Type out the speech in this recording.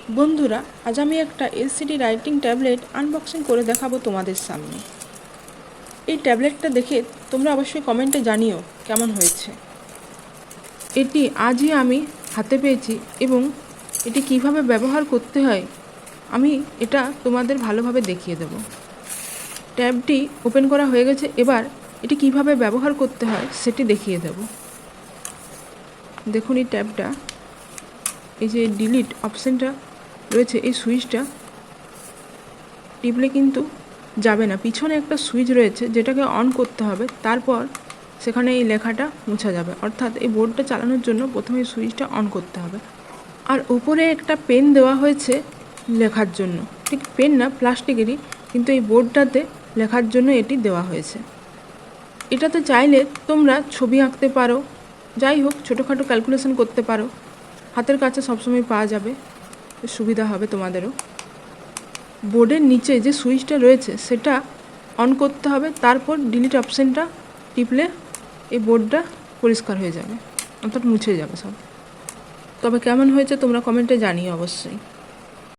বন্ধুরা, আজ আমি একটা এলসিডি রাইটিং ট্যাবলেট আনবক্সিং করে দেখাবো তোমাদের সামনে। এই ট্যাবলেটটা দেখে তোমরা অবশ্যই কমেন্টে জানিও কেমন হয়েছে। এটি আজই আমি হাতে পেয়েছি এবং এটি কিভাবে ব্যবহার করতে হয় আমি এটা তোমাদের ভালোভাবে দেখিয়ে দেব। ট্যাবটি ওপেন করা হয়ে গেছে, এবার এটি কিভাবে ব্যবহার করতে হয় সেটি দেখিয়ে দেব। দেখুন এই ট্যাবটা, এই যে ডিলিট অপশানটা রয়েছে, এই সুইচটা টিপলে কিন্তু যাবে না। পিছনে একটা সুইচ রয়েছে যেটাকে অন করতে হবে, তারপর সেখানে এই লেখাটা মুছা যাবে। অর্থাৎ এই বোর্ডটা চালানোর জন্য প্রথমে এই সুইচটা অন করতে হবে। আর উপরে একটা পেন দেওয়া হয়েছে লেখার জন্য, ঠিক পেন না, প্লাস্টিকেরই, কিন্তু এই বোর্ডটাতে লেখার জন্য এটি দেওয়া হয়েছে। এটাতে চাইলে তোমরা ছবি আঁকতে পারো, যাই হোক ছোটোখাটো ক্যালকুলেশন করতে পারো। হাতের কাছে সবসময় পাওয়া যাবে, সুবিধা হবে তোমাদেরও। বোর্ডের নিচে যে সুইচটা রয়েছে সেটা অন করতে হবে, তারপর ডিলিট অপশানটা টিপলে এই বোর্ডটা পরিষ্কার হয়ে যাবে, অর্থাৎ মুছে যাবে সব। তবে কেমন হয়েছে তোমরা কমেন্টে জানিও অবশ্যই।